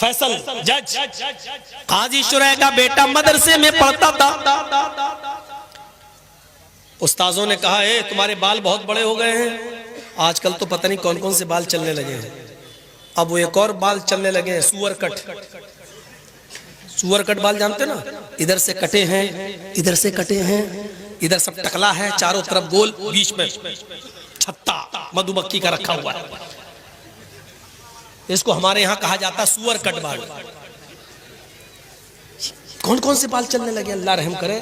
फैसल जज काजी शुरैह का बेटा मदरसे में पढ़ता था। उस्ताजों ने कहा है तुम्हारे बाल बहुत बड़े हो गए हैं, आजकल तो पता नहीं कौन कौन से बाल चलने लगे हैं। अब वो एक और बाल चलने लगे हैं, सुअर कट। सुअर कट बाल जानते ना, इधर से कटे हैं, इधर से कटे हैं, इधर सब टकला है, चारों तरफ गोल, बीच में छत्ता मधुमक्खी का रखा हुआ है। इसको हमारे यहाँ कहा जाता है सुअर कट बाल। कौन कौन से बाल चलने लगे, अल्लाह रहम करे।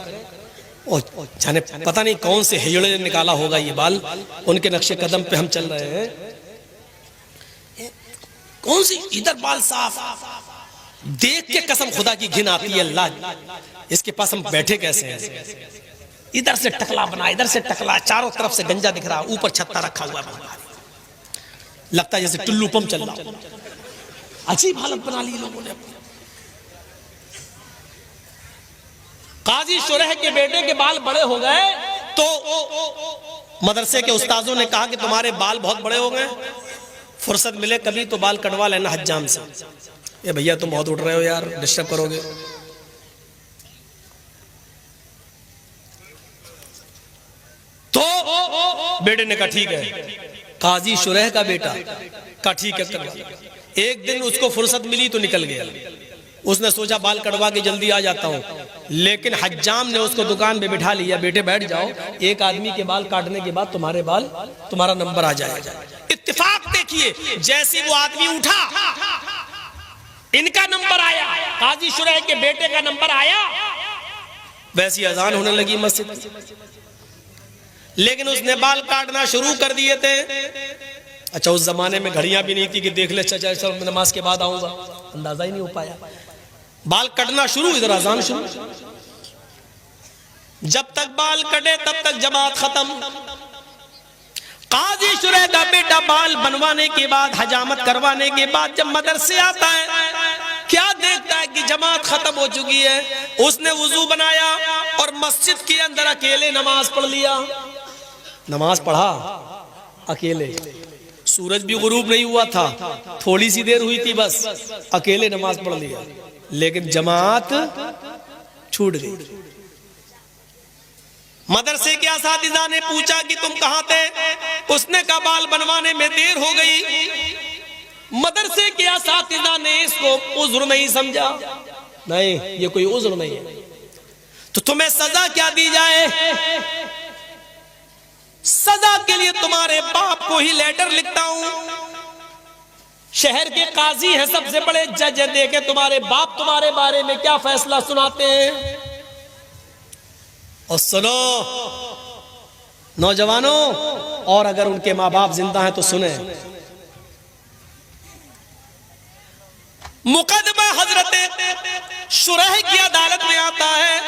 और जाने पता नहीं कौन से हिजड़े ने निकाला होगा ये बाल, उनके नक्शे कदम पे हम चल रहे हैं। कौन सी इधर बाल साफ, देख के कसम खुदा की घिन आती है, अल्लाह इसके पास हम बैठे कैसे हैं। इधर से टकला बना, इधर से टकला, चारों तरफ से गंजा दिख रहा, ऊपर छत्ता रखा हुआ है, लगता है जैसे टुल्लू पंप चल रहा। अजीब हालत बना ली लोगों ने। काजी शुरैह के बेटे के बाल बड़े हो गए तो मदरसे के उस्ताजों ने कहा कि तुम्हारे बाल बहुत बड़े हो गए, फुर्सत मिले कभी तो बाल कटवा लेना हज्जाम से। ये भैया तुम बहुत उठ रहे हो यार, डिस्टर्ब करोगे। तो बेटे ने कहा ठीक है, काजी शुरैह का बेटा कहा ठीक है करवा। एक दिन उसको फुर्सत मिली तो निकल गया। उसने सोचा बाल कटवा के जल्दी आ जाता हूं, लेकिन हज्जाम ने उसको दुकान पे बिठा लिया, बेटे बैठ जाओ, एक आदमी के बाल काटने के बाद तुम्हारे बाल, तुम्हारा नंबर आ जाएगा। इत्तेफाक देखिए, जैसे वो आदमी उठा इनका नंबर आया, काजी शुरैह के बेटे का नंबर आया, वैसी अजान होने लगी मस्जिद। लेकिन उसने बाल काटना शुरू कर दिए थे। अच्छा उस जमाने में घड़ियां भी नहीं थी कि देख ले चाचा चल नमाज के बाद आऊंगा, अंदाजा ही नहीं हो पाया। बाल कटना शुरू, इधर अजान शुरू। जब तक बाल कटे तब तक जमात खत्म। काजी शुरैह का बेटा बाल बनवाने के बाद, हजामत करवाने के बाद जब मदरसे आता है, क्या देखता है कि जमात खत्म हो चुकी है। उसने वुजू बनाया और मस्जिद के अंदर अकेले नमाज पढ़ लिया। नमाज पढ़ा अकेले, सूरज भी गुरूब नहीं हुआ था, थोड़ी सी देर हुई थी बस, अकेले नमाज पढ़ लिया, लेकिन जमात छूट गई। मदरसे के असातिज़ा ने पूछा कि तुम कहां थे, उसने कहा बाल बनवाने में देर हो गई। मदरसे के असातिज़ा ने इसको उज़्र नहीं समझा, नहीं ये कोई उज़्र नहीं है, तो तुम्हें सजा क्या दी जाए। सजा के लिए तुम्हारे बाप को ही लेटर लिखता हूं, शहर के काजी हैं, सबसे बड़े जज है, देखे तुम्हारे बाप तुम्हारे बारे में क्या फैसला सुनाते हैं। और सुनो नौजवानों, और अगर उनके माँ बाप जिंदा हैं तो सुने। मुकदमा हजरत शुरैह की अदालत में आता है,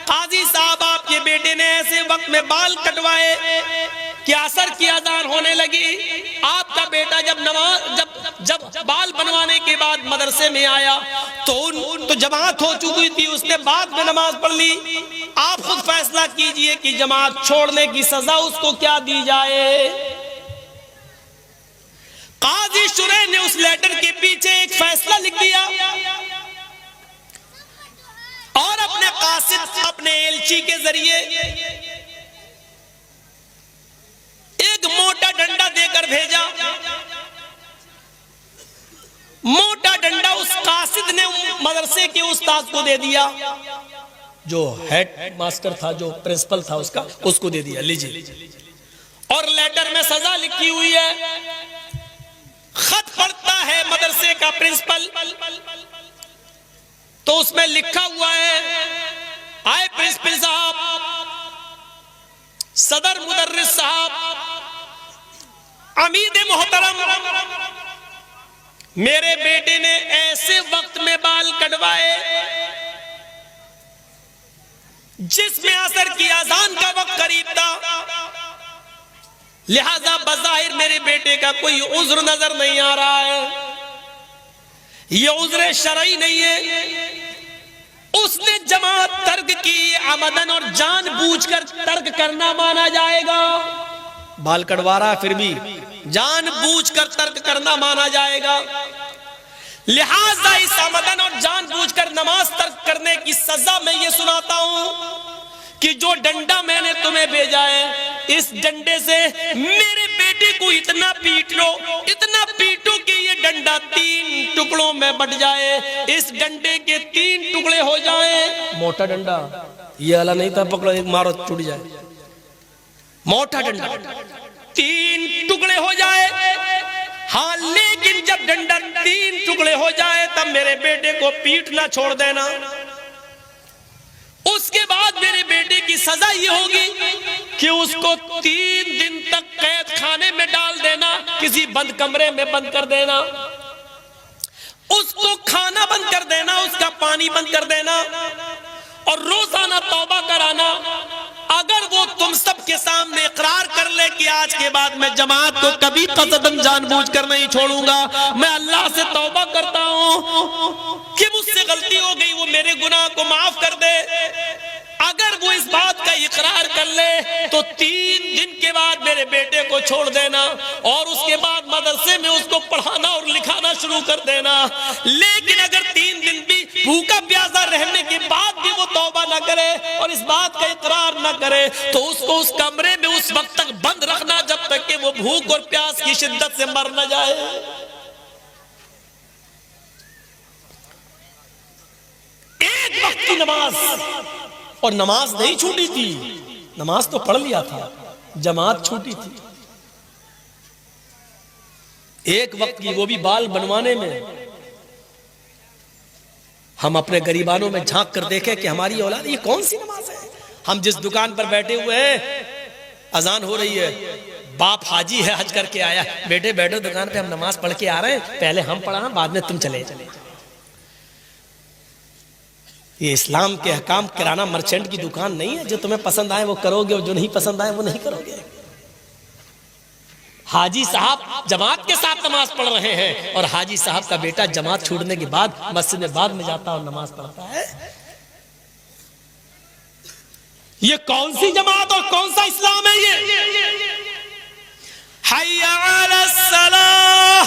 काजी साहब आपके बेटे ने ऐसे वक्त में बाल कटवाए कि असर की अजान होने लगी। आपका बेटा जब बाल बनवाने के बाद मदरसे में आया तो जमात हो चुकी थी, उसने बाद में नमाज पढ़ ली। आप खुद फैसला कीजिए कि जमात छोड़ने की सजा उसको क्या दी जाए। काजी शुरैह ने उस लेटर के पीछे एक फैसला लिख दिया और अपने कासिद, अपने एलची के जरिए एक मोटा डंडा देकर भेजा। मोटा डंडा उस कासिद ने मदरसे के उस्ताद को दे दिया, जो हेड मास्टर था, जो प्रिंसिपल था उसका, उसको दे दिया, लीजिए। और लेटर में सजा लिखी हुई है। खत पढ़ता है मदरसे का प्रिंसिपल, तो उसमें लिखा हुआ है, आए प्रिंसिपल साहब, सदर मुदर्रिस साहब, अमीद मोहतरम, मेरे बेटे ने ऐसे वक्त में बाल कटवाए जिसमें असर की अजान का वक्त करीब था, लिहाजा बज़ाहिर मेरे बेटे का कोई उज़्र नजर नहीं आ रहा है, ये उज़्र शरई नहीं है। उसने जमात तर्क की, अमदन और जानबूझकर तर्क करना माना जाएगा। बाल कटवा रहा फिर भी जानबूझकर तर्क करना माना जाएगा। लिहाजा इस आमदन और जानबूझकर नमाज तर्क करने की सजा मैं ये सुनाता हूं कि जो डंडा मैंने तुम्हें भेजा है, इस डंडे से मेरे बेटे को इतना पीट लो, इतना पीटो कि ये डंडा 3 टुकड़ों में बट जाए, इस डंडे के 3 टुकड़े हो जाए। मोटा डंडा, ये वाला नहीं था पकड़ो एक मारो टूट जाए, मोटा डंडा 3 टुकड़े हो जाए। हाँ, लेकिन जब डंडा 3 टुकड़े हो जाए तब मेरे बेटे को पीटना छोड़ देना। उसके बाद मेरे बेटे की सजा ये होगी कि उसको 3 दिन तक कैद खाने में डाल देना, किसी बंद कमरे में बंद कर देना, उसको खाना बंद कर देना, उसका पानी बंद कर देना और रोजाना तौबा कराना। अगर वो तुम सबके सामने इकरार कर ले कि आज के बाद मैं जमात को कभी कसदन जानबूझकर नहीं छोड़ूंगा, मैं अल्लाह से तौबा करता हूं कि मुझसे गलती हो गई, वो मेरे गुनाह को माफ कर दे, अगर वो इस बात का इकरार कर ले तो 3 दिन के बाद मेरे बेटे को छोड़ देना और उसके बाद मदरसे में उसको पढ़ाना और लिखाना शुरू कर देना। लेकिन अगर 3 दिन भी भूखा प्यासा रहने के बाद भी वो तौबा ना करे और इस बात का इकरार ना करे तो उसको उस कमरे में उस वक्त तक बंद रखना जब तक कि वो भूख और प्यास की शिद्दत से मर न जाए। एक वक्त की नमाज, और नमाज नहीं छूटी थी, नमाज तो पढ़ लिया था, जमात छूटी थी एक वक्त की, वो भी बाल बनवाने में। हम अपने गरीबानों में झांक कर देखें कि हमारी औलाद, ये कौन सी नमाज है। हम जिस दुकान पर बैठे हुए हैं, अजान हो रही है, बाप हाजी है, हज करके आया, बेटे बैठो दुकान पे, हम नमाज पढ़ के आ रहे हैं, पहले हम पढ़ा बाद में तुम चले। ये इस्लाम के अहकाम किराना मर्चेंट की दुकान नहीं है, जो तुम्हें पसंद आए वो करोगे और जो नहीं पसंद आए वो नहीं करोगे। हाजी साहब जमात के साथ नमाज पढ़ रहे हैं और हाजी साहब का बेटा जमात छूटने के बाद मस्जिद में बाद में जाता और नमाज पढ़ता है। ये कौन सी जमात और कौन सा इस्लाम है ये? हय्या अलस सलाह,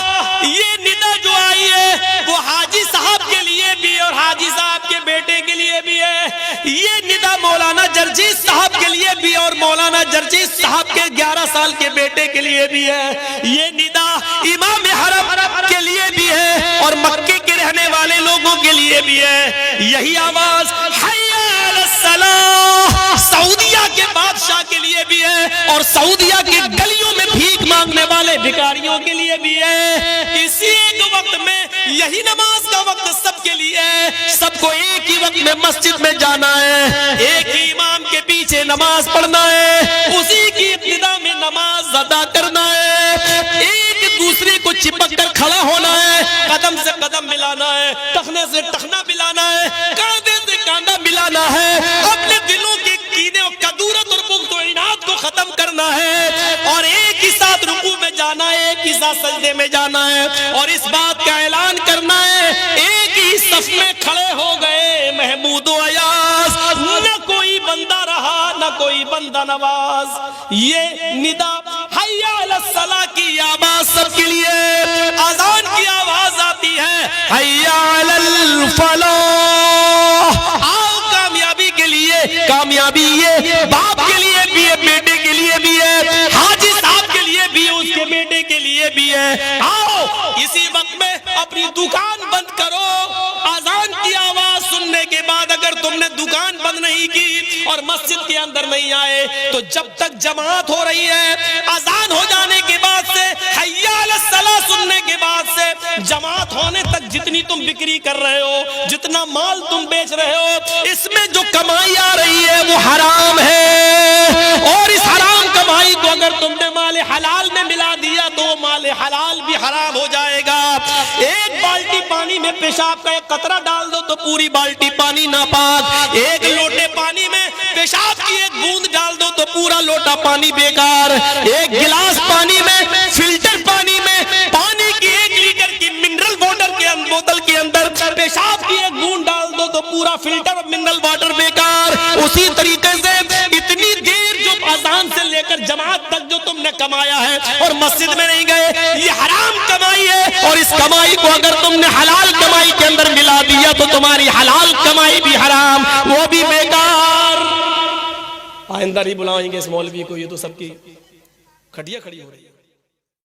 ये निदा जो आई है वो हाजी साहब के लिए भी और हाजी साहब के बेटे के लिए भी है। ये निदा मौलाना जर्जीस साहब के लिए भी और मौलाना जर्जीस साहब के 11 साल के बेटे के लिए भी है। ये निदा इमाम हरम के लिए भी है और मक्के के रहने वाले लोगों के लिए भी है। यही आवाज हय्या अलस सलाह सऊदिया के बादशाह के लिए भी है और सऊदिया के गलियों में भीख मांगने वाले भिखारियों के लिए भी है। इसी एक वक्त में यही नमाज का वक्त सबके लिए है। सबको एक ही वक्त में मस्जिद में जाना है, एक ही इमाम के पीछे नमाज पढ़ना है, उसी की इब्तिदा में नमाज अदा करना है, एक दूसरे को चिपक कर खड़ा होना है, कदम से कदम मिलाना है, टखने से टखना मिलाना है, कांधे से कांधा मिलाना है, अपने दिलों के कीने और कदूरत और बुग़्ज़ और इनाद को खत्म करना है और एक ही साथ रुकू में जाना है, एक ही साथ सजदे में जाना है और इस बात का ऐलान करना है, एक ही सफ में खड़े हो गए महमूद व अयाज, न कोई बंदा रहा न कोई बंदा नवाज। ये निदा हय्या अलस सलाह की आवाज सबके लिए, अज़ान की आवाज आती है हय्या अलल फलाह, आओ कामयाबी के लिए। कामयाबी ये बाप के लिए भी है, बेटे के लिए भी है, हाजी साहब के लिए भी है, उसके बेटे के लिए भी है। आओ इसी वक्त में अपनी दुकान बंद करो। अजान की आवाज सुनने के बाद अगर तुमने दुकान बंद नहीं की और मस्जिद के अंदर नहीं आए तो जब तक जमात हो रही है, अजान हो जाने के बाद से, हय्या अलस सलाह सुनने के बाद से जमात होने तक जितनी तुम बिक्री कर रहे हो, जितना माल तुम बेच रहे हो, इसमें जो कमाई आ रही है वो हराम है और इस हराम कमाई को अगर तुमने माल हलाल में मिला दिया तो वो माल हलाल भी हराम हो जाएगा। एक बाल्टी पानी में पेशाब का एक कतरा डाल दो तो पूरी बाल्टी पानी नापाक, एक लोटे पानी में पेशाब की एक बूंद डाल दो तो पूरा लोटा पानी बेकार, एक गिलास पानी में, फिल्टर पानी में, पानी की 1 लीटर की मिनरल वाटर के बोतल के अंदर पेशाब की एक बूंद डाल दो तो पूरा फिल्टर मिनरल वाटर बेकार। उसी तरीके से इतनी देर जो अजान से लेकर जमात तक जो तुमने कमाया है और मस्जिद में नहीं गए, ये हराम कमाई है और इस कमाई को अगर तुमने हलाल कमाई के अंदर मिला दिया तो तुम्हारी हलाल कमाई भी हराम, वो भी बेकार। आइंदा नहीं बुलाएंगे इस मौलवी को, ये तो सबकी खटिया खड़ी हो रही है।